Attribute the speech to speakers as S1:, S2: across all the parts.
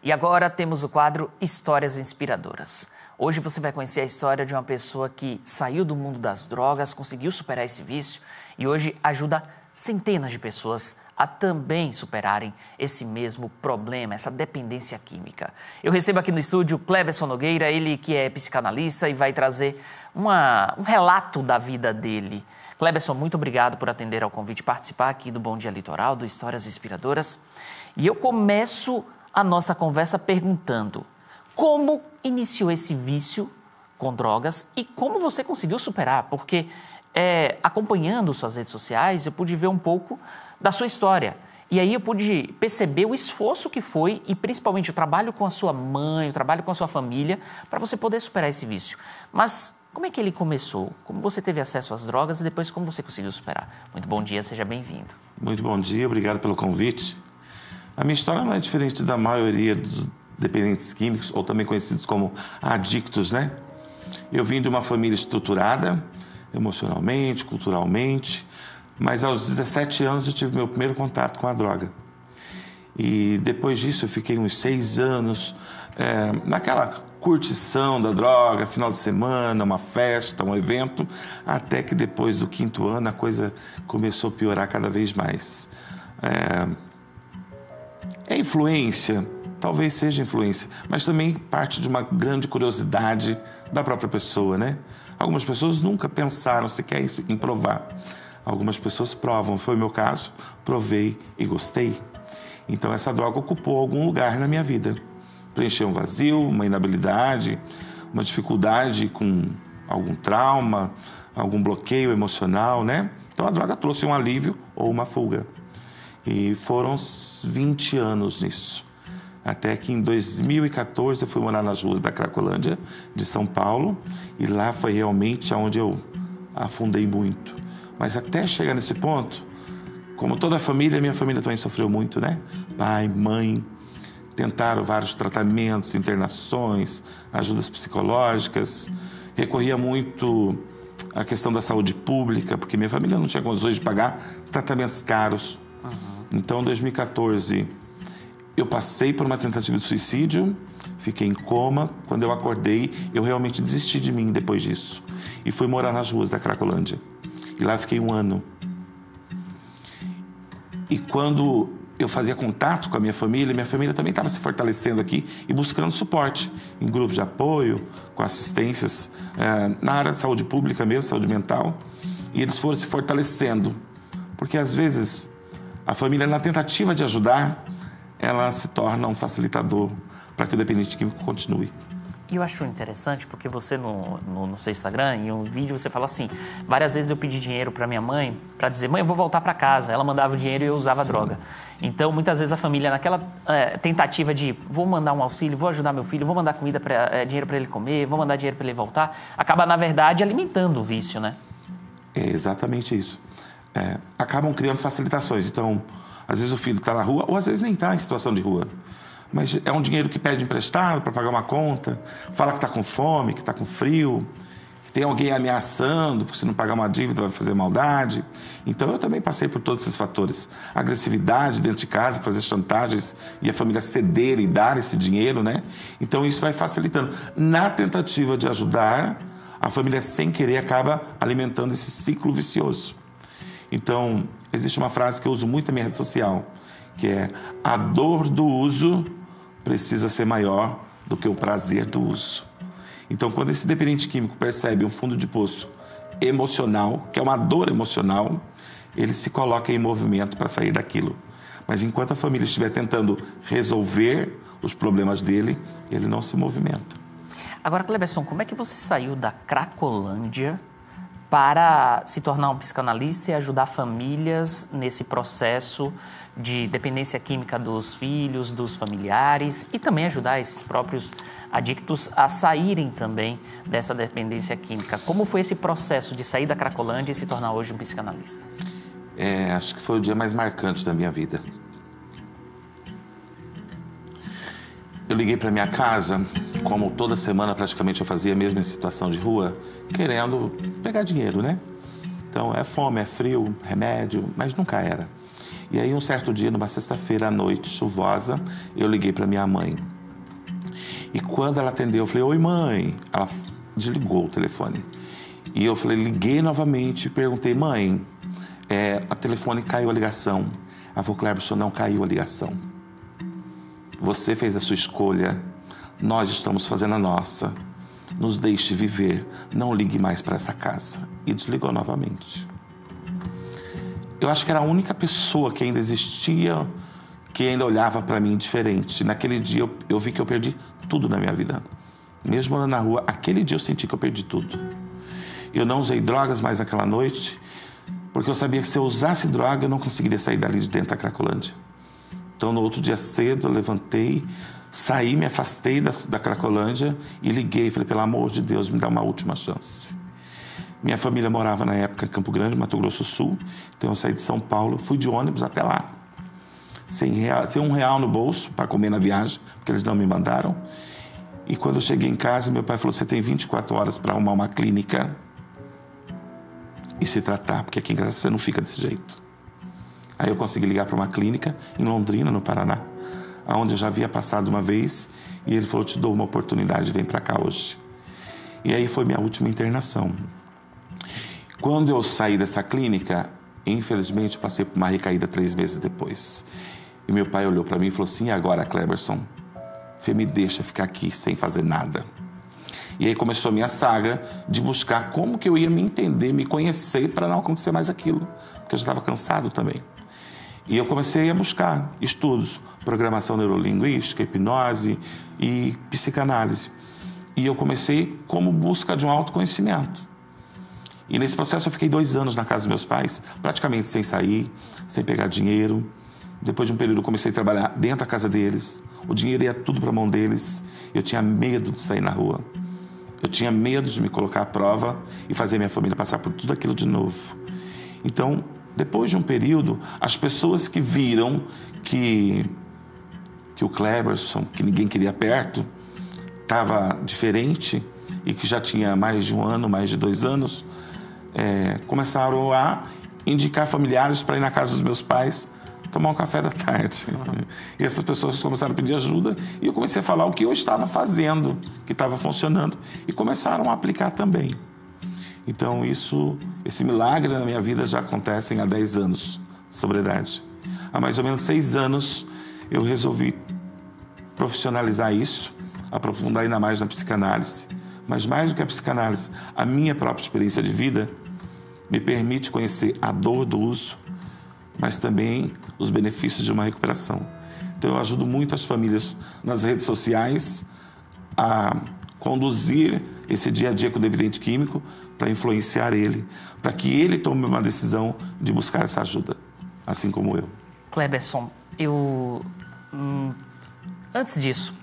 S1: E agora temos o quadro Histórias Inspiradoras. Hoje você vai conhecer a história de uma pessoa que saiu do mundo das drogas, conseguiu superar esse vício e hoje ajuda centenas de pessoas a também superarem esse mesmo problema, essa dependência química. Eu recebo aqui no estúdio Cleberson Nogueira, ele que é psicanalista e vai trazer um relato da vida dele. Cleberson, muito obrigado por atender ao convite e participar aqui do Bom Dia Litoral, do Histórias Inspiradoras. E eu começo a nossa conversa perguntando: como iniciou esse vício com drogas e como você conseguiu superar? Porque acompanhando suas redes sociais, eu pude ver um pouco da sua história. E aí eu pude perceber o esforço que foi e principalmente o trabalho com a sua mãe, o trabalho com a sua família para você poder superar esse vício. Mas como é que ele começou? Como você teve acesso às drogas e depois como você conseguiu superar? Muito bom dia, seja bem-vindo.
S2: Muito bom dia, obrigado pelo convite. A minha história não é diferente da maioria dos dependentes químicos, ou também conhecidos como adictos, né? Eu vim de uma família estruturada, emocionalmente, culturalmente, mas aos 17 anos eu tive meu primeiro contato com a droga. E depois disso eu fiquei uns 6 anos naquela curtição da droga, final de semana, uma festa, um evento, até que depois do 5º ano a coisa começou a piorar cada vez mais. É influência, talvez seja influência, mas também parte de uma grande curiosidade da própria pessoa, né? Algumas pessoas nunca pensaram sequer em provar. Algumas pessoas provam, foi o meu caso, provei e gostei. Então essa droga ocupou algum lugar na minha vida. Preencheu um vazio, uma inabilidade, uma dificuldade com algum trauma, algum bloqueio emocional, né? Então a droga trouxe um alívio ou uma fuga. E foram 20 anos nisso. Até que em 2014 eu fui morar nas ruas da Cracolândia, de São Paulo, e lá foi realmente onde eu afundei muito. Mas até chegar nesse ponto, como toda a família, minha família também sofreu muito, né? Pai, mãe, tentaram vários tratamentos, internações, ajudas psicológicas, recorria muito à questão da saúde pública, porque minha família não tinha condições de pagar tratamentos caros. Então, em 2014, eu passei por uma tentativa de suicídio, fiquei em coma. Quando eu acordei, eu realmente desisti de mim depois disso. E fui morar nas ruas da Cracolândia. E lá fiquei 1 ano. E quando eu fazia contato com a minha família também estava se fortalecendo aqui e buscando suporte em grupos de apoio, com assistências na área de saúde pública mesmo, saúde mental. E eles foram se fortalecendo. Porque, às vezes, a família, na tentativa de ajudar, ela se torna um facilitador para que o dependente químico continue.
S1: E eu acho interessante porque você no seu Instagram, em um vídeo, você fala assim: várias vezes eu pedi dinheiro para minha mãe para dizer, mãe, eu vou voltar para casa. Ela mandava o dinheiro e eu usava droga. Então, muitas vezes a família, naquela tentativa de vou mandar um auxílio, vou ajudar meu filho, vou mandar dinheiro para ele comer, vou mandar dinheiro para ele voltar, acaba, na verdade, alimentando o vício, né?
S2: É exatamente isso. Acabam criando facilitações. Então, às vezes o filho está na rua, ou às vezes nem está em situação de rua. Mas é um dinheiro que pede emprestado para pagar uma conta, fala que está com fome, que está com frio, que tem alguém ameaçando, porque se não pagar uma dívida vai fazer maldade. Então eu também passei por todos esses fatores. Agressividade dentro de casa, fazer chantagens e a família ceder e dar esse dinheiro, né? Então isso vai facilitando. Na tentativa de ajudar, a família sem querer acaba alimentando esse ciclo vicioso. Então existe uma frase que eu uso muito na minha rede social, que é: a dor do uso precisa ser maior do que o prazer do uso. Então, quando esse dependente químico percebe um fundo de poço emocional, que é uma dor emocional, ele se coloca em movimento para sair daquilo. Mas enquanto a família estiver tentando resolver os problemas dele, ele não se movimenta.
S1: Agora, Cleberson, como é que você saiu da Cracolândia para se tornar um psicanalista e ajudar famílias nesse processo de dependência química dos filhos, dos familiares e também ajudar esses próprios adictos a saírem também dessa dependência química? Como foi esse processo de sair da Cracolândia e se tornar hoje um psicanalista?
S2: Acho que foi o dia mais marcante da minha vida. Eu liguei para minha casa, como toda semana praticamente eu fazia mesmo em situação de rua, querendo pegar dinheiro, né? Então é fome, é frio, remédio, mas nunca era. E aí um certo dia, numa sexta-feira à noite, chuvosa, eu liguei para minha mãe. E quando ela atendeu, eu falei, oi, mãe. Ela desligou o telefone. E eu falei, liguei novamente e perguntei, mãe, a telefone caiu a ligação. Ela falou, Cleberson, não caiu a ligação. Você fez a sua escolha, nós estamos fazendo a nossa. Nos deixe viver, não ligue mais para essa casa. E desligou novamente. Eu acho que era a única pessoa que ainda existia, que ainda olhava para mim diferente. Naquele dia eu vi que eu perdi tudo na minha vida. Mesmo andando na rua, aquele dia eu senti que eu perdi tudo. Eu não usei drogas mais naquela noite, porque eu sabia que se eu usasse droga, eu não conseguiria sair dali de dentro da Cracolândia. Então, no outro dia cedo, eu levantei, saí, me afastei da Cracolândia e liguei. Falei, pelo amor de Deus, me dá uma última chance. Minha família morava na época em Campo Grande, Mato Grosso do Sul. Então, eu saí de São Paulo, fui de ônibus até lá. Sem R$1 no bolso para comer na viagem, porque eles não me mandaram. E quando eu cheguei em casa, meu pai falou, você tem 24 horas para arrumar uma clínica e se tratar, porque aqui em casa você não fica desse jeito. Aí eu consegui ligar para uma clínica em Londrina, no Paraná, onde eu já havia passado uma vez, e ele falou, te dou uma oportunidade, vem para cá hoje. E aí foi minha última internação. Quando eu saí dessa clínica, infelizmente, eu passei por uma recaída 3 meses depois. E meu pai olhou para mim e falou assim, e agora, Cleberson? Fê, me deixa ficar aqui sem fazer nada. E aí começou a minha saga de buscar como que eu ia me entender, me conhecer para não acontecer mais aquilo, porque eu já estava cansado também. E eu comecei a buscar estudos, programação neurolinguística, hipnose e psicanálise. E eu comecei como busca de um autoconhecimento. E nesse processo eu fiquei 2 anos na casa dos meus pais, praticamente sem sair, sem pegar dinheiro. Depois de um período eu comecei a trabalhar dentro da casa deles. O dinheiro ia tudo para a mão deles. Eu tinha medo de sair na rua. Eu tinha medo de me colocar à prova e fazer minha família passar por tudo aquilo de novo. Então, depois de um período, as pessoas que viram que o Cleberson, que ninguém queria perto, estava diferente e que já tinha mais de 1 ano, mais de 2 anos, começaram a indicar familiares para ir na casa dos meus pais tomar um café da tarde. E essas pessoas começaram a pedir ajuda e eu comecei a falar o que eu estava fazendo, que estava funcionando, e começaram a aplicar também. Então, esse milagre na minha vida já acontece há 10 anos de sobriedade. Há mais ou menos 6 anos eu resolvi profissionalizar isso, aprofundar ainda mais na psicanálise. Mas mais do que a psicanálise, a minha própria experiência de vida me permite conhecer a dor do uso, mas também os benefícios de uma recuperação. Então, eu ajudo muito as famílias nas redes sociais a conduzir esse dia a dia com o dependente químico para influenciar ele, para que ele tome uma decisão de buscar essa ajuda, assim como eu.
S1: Cleberson, antes disso,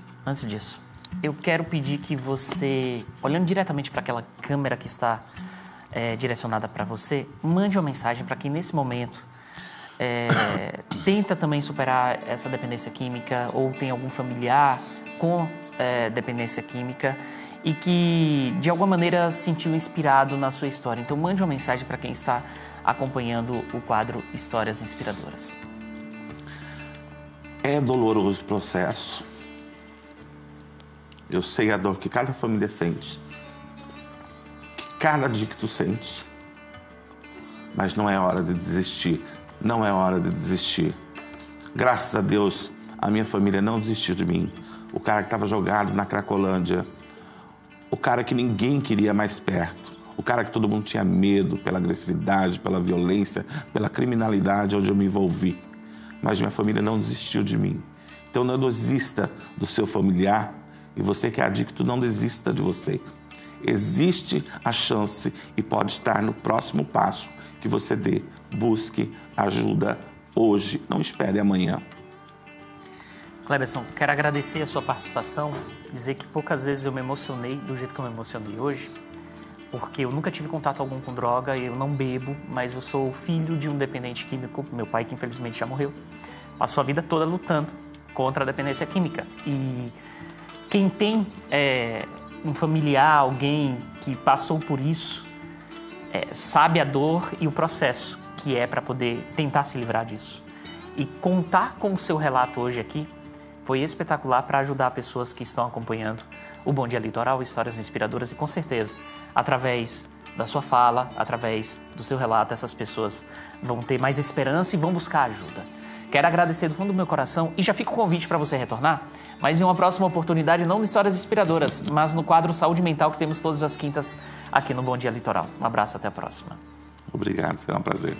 S1: eu quero pedir que você, olhando diretamente para aquela câmera que está direcionada para você, mande uma mensagem para quem nesse momento tenta também superar essa dependência química ou tem algum familiar com dependência química e que, de alguma maneira, se sentiu inspirado na sua história. Então, mande uma mensagem para quem está acompanhando o quadro Histórias Inspiradoras.
S2: É doloroso o processo. Eu sei a dor que cada família sente, que cada adicto sente. Mas não é hora de desistir. Não é hora de desistir. Graças a Deus, a minha família não desistiu de mim. O cara que estava jogado na Cracolândia, o cara que ninguém queria mais perto, o cara que todo mundo tinha medo pela agressividade, pela violência, pela criminalidade onde eu me envolvi. Mas minha família não desistiu de mim. Então não desista do seu familiar e você que é adicto, não desista de você. Existe a chance e pode estar no próximo passo que você dê. Busque ajuda hoje, não espere amanhã.
S1: Cleberson, quero agradecer a sua participação, dizer que poucas vezes eu me emocionei do jeito que eu me emocionei hoje, porque eu nunca tive contato algum com droga, eu não bebo, mas eu sou filho de um dependente químico, meu pai que infelizmente já morreu, passou a vida toda lutando contra a dependência química. E quem tem um familiar, alguém que passou por isso, sabe a dor e o processo que é para poder tentar se livrar disso. E contar com o seu relato hoje aqui foi espetacular para ajudar pessoas que estão acompanhando o Bom Dia Litoral, histórias inspiradoras, e com certeza, através da sua fala, através do seu relato, essas pessoas vão ter mais esperança e vão buscar ajuda. Quero agradecer do fundo do meu coração e já fica o convite para você retornar, mas em uma próxima oportunidade, não no Histórias Inspiradoras, mas no quadro Saúde Mental que temos todas as quintas aqui no Bom Dia Litoral. Um abraço, até a próxima.
S2: Obrigado, será um prazer.